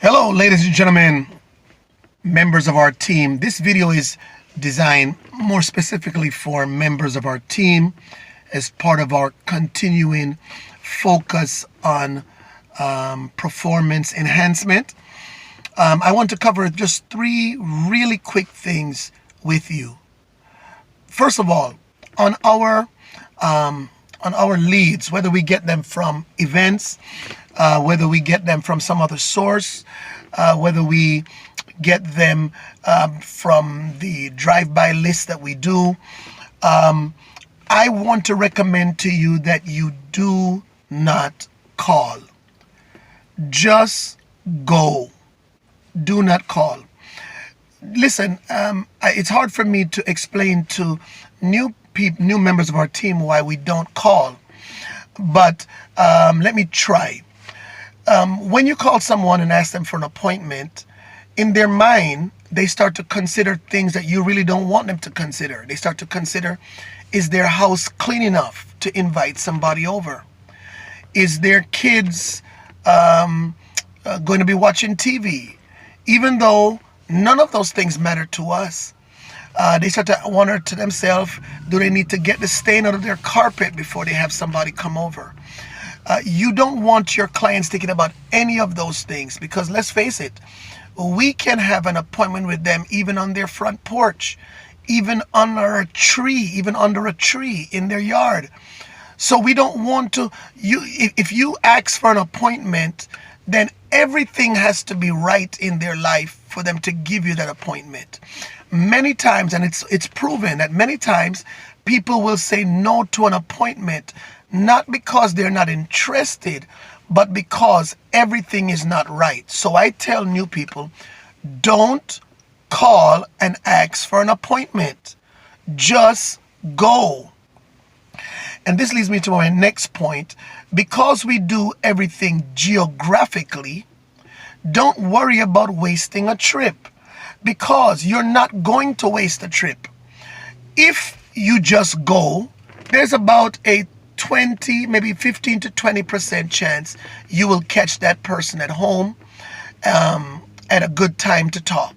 Hello, ladies and gentlemen, members of our team. This video is designed more specifically for members of our team as part of our continuing focus on performance enhancement. I want to cover just three really quick things with you. First of all, on our leads, whether we get them from events, whether we get them from some other source, whether we get them from the drive-by list that we do, I want to recommend to you that you do not call. Just go. Do not call. Listen, it's hard for me to explain to new members of our team why we don't call, but let me try. When you call someone and ask them for an appointment, in their mind, they start to consider things that you really don't want them to consider. They start to consider, is their house clean enough to invite somebody over? Is their kids going to be watching TV? Even though none of those things matter to us, they start to wonder to themselves, do they need to get the stain out of their carpet before they have somebody come over? You don't want your clients thinking about any of those things, because let's face it, we can have an appointment with them even on their front porch, even under a tree in their yard. So we don't want to, if you ask for an appointment, then everything has to be right in their life for them to give you that appointment. Many times, and it's proven that many times people will say no to an appointment, not because they're not interested, but because everything is not right. So I tell new people, don't call and ask for an appointment. Just go. And this leads me to my next point. Because we do everything geographically, don't worry about wasting a trip, because you're not going to waste a trip. If you just go, there's about a 20, maybe 15 to 20% chance you will catch that person at home at a good time to talk.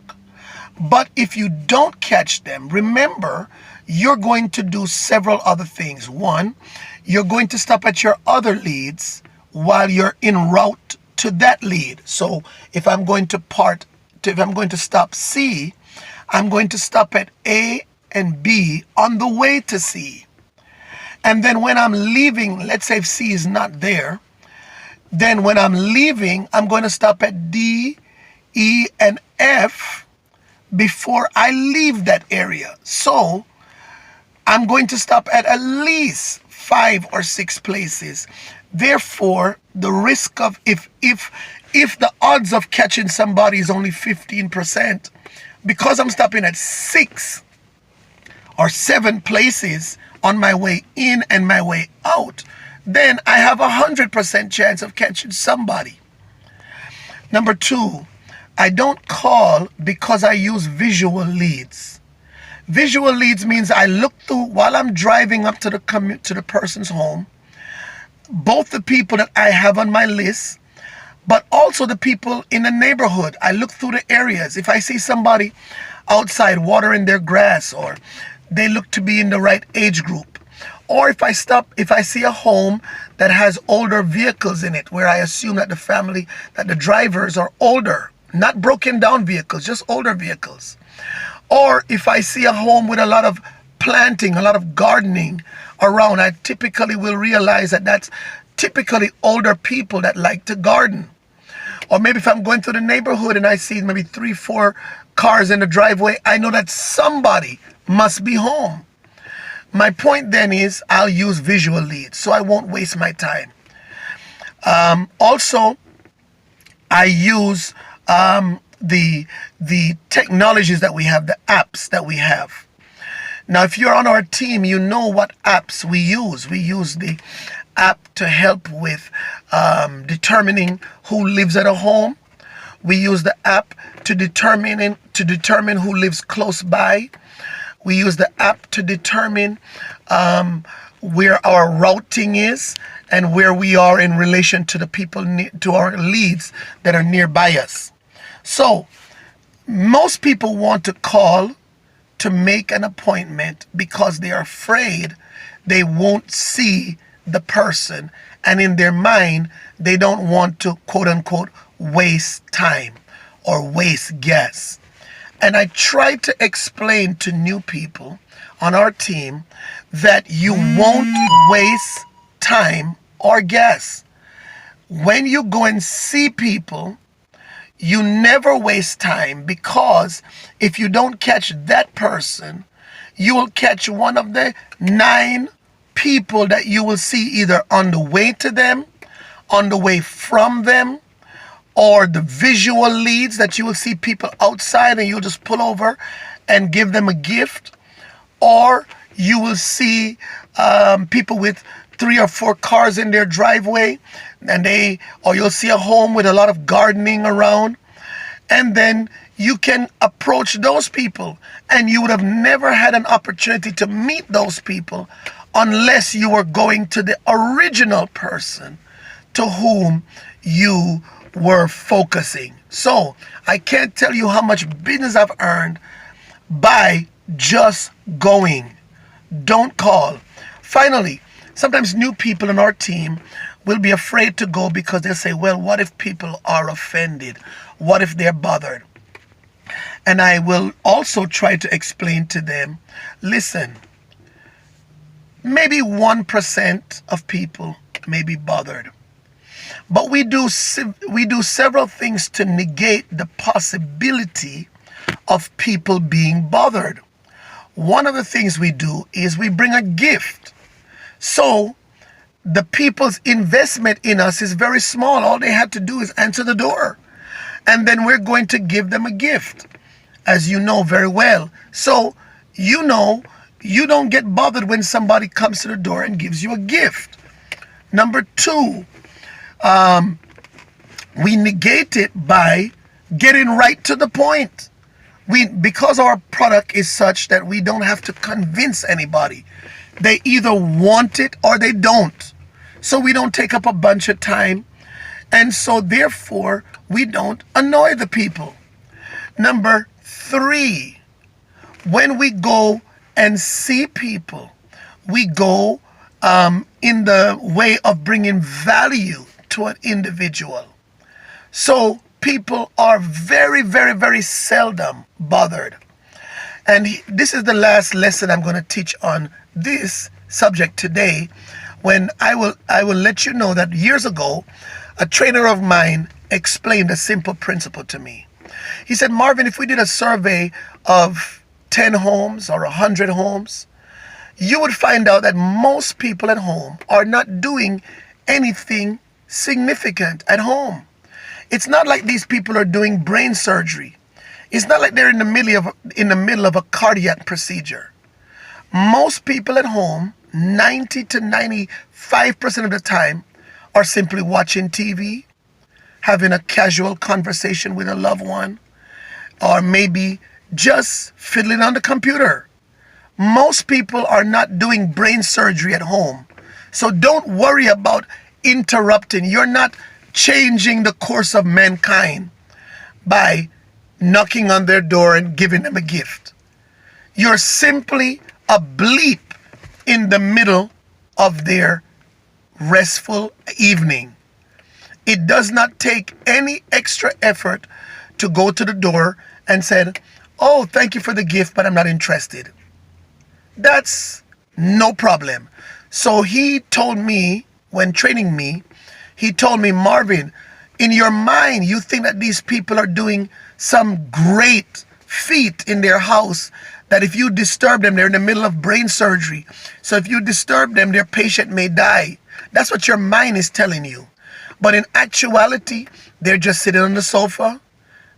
But if you don't catch them, remember, you're going to do several other things. One, you're going to stop at your other leads while you're en route to that lead. So if I'm going to stop C, I'm going to stop at A and B on the way to C. And then when I'm leaving, let's say if C is not there, then when I'm leaving, I'm going to stop at D, E, and F before I leave that area. So I'm going to stop at least 5 or 6 places. Therefore, the risk of, if the odds of catching somebody is only 15%, because I'm stopping at 6 or 7 places on my way in and my way out, then I have 100% chance of catching somebody. Number 2, I don't call because I use visual leads. Visual leads means I look through, while I'm driving up to the person's home, both the people that I have on my list, but also the people in the neighborhood. I look through the areas. If I see somebody outside watering their grass, or they look to be in the right age group, or if I see a home that has older vehicles in it, where I assume that the drivers are older, not broken down vehicles, just older vehicles. Or if I see a home with a lot of planting, a lot of gardening around, I typically will realize that that's typically older people that like to garden. Or maybe if I'm going through the neighborhood and I see maybe 3-4 cars in the driveway, I know that somebody must be home. My point then is I'll use visual leads, so I won't waste my time. Also, I use the technologies that we have, the apps that we have. Now, if you're on our team, you know what apps we use. We use the app to help with determining who lives at a home. We use the app to determine who lives close by. We use the app to determine where our routing is and where we are in relation to the people, to our leads that are nearby us. So most people want to call to make an appointment because they are afraid they won't see the person, and in their mind they don't want to, quote unquote, waste time or waste gas. And I try to explain to new people on our team that you won't waste time or gas. When you go and see people, you never waste time, because if you don't catch that person, you will catch one of the 9 people that you will see either on the way to them, on the way from them, or the visual leads that you will see people outside and you'll just pull over and give them a gift. Or you will see people with 3 or 4 cars in their driveway, or you'll see a home with a lot of gardening around, and then you can approach those people, and you would have never had an opportunity to meet those people unless you were going to the original person to whom you were focusing. So I can't tell you how much business I've earned by just going. Don't call. Finally, sometimes new people in our team will be afraid to go because they'll say, well, what if people are offended? What if they're bothered? And I will also try to explain to them, listen, maybe 1% of people may be bothered, but we do several things to negate the possibility of people being bothered. One of the things we do is we bring a gift. So the people's investment in us is very small. All they had to do is answer the door, and then we're going to give them a gift, as you know very well. So you know you don't get bothered when somebody comes to the door and gives you a gift. Number 2, we negate it by getting right to the point. Because our product is such that we don't have to convince anybody. They either want it or they don't. So we don't take up a bunch of time, and so therefore we don't annoy the people. Number 3, when we go and see people, we go in the way of bringing value to an individual. So people are very, very, very seldom bothered. And this is the last lesson I'm going to teach on this subject today, when I will let you know that years ago, a trainer of mine explained a simple principle to me. He said, Marvin, if we did a survey of 10 homes or 100 homes, you would find out that most people at home are not doing anything significant at home. It's not like these people are doing brain surgery. It's not like they're in the middle of a cardiac procedure. Most people at home, 90 to 95% of the time, are simply watching TV, having a casual conversation with a loved one, or maybe just fiddling on the computer. Most people are not doing brain surgery at home. So don't worry about interrupting. You're not changing the course of mankind by knocking on their door and giving them a gift. You're simply a bleep in the middle of their restful evening. It does not take any extra effort to go to the door and say, oh, thank you for the gift, but I'm not interested. That's no problem. So he told me, when training me, he told me, Marvin, in your mind, you think that these people are doing some great feat in their house, that if you disturb them, they're in the middle of brain surgery. So if you disturb them, their patient may die. That's what your mind is telling you. But in actuality, they're just sitting on the sofa.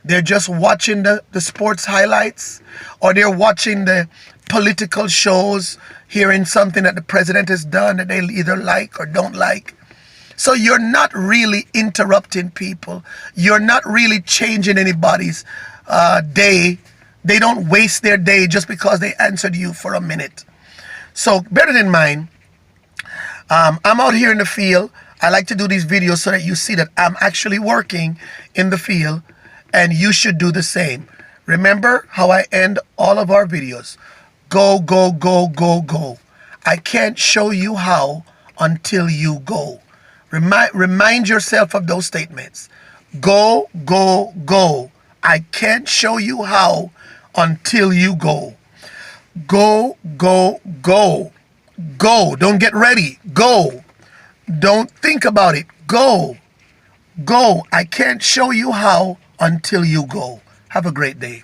They're just watching the sports highlights, or they're watching the political shows, hearing something that the president has done that they either like or don't like. So you're not really interrupting people. You're not really changing anybody's day. They don't waste their day just because they answered you for a minute. So bear it in mind. I'm out here in the field. I like to do these videos so that you see that I'm actually working in the field. and you should do the same. Remember how I end all of our videos. Go, go, go, go, go. I can't show you how until you go. Remind yourself of those statements. Go, go, go. I can't show you how until you go. Go, go, go. Go. Don't get ready. Go. Don't think about it. Go. Go. I can't show you how until you go. Have a great day.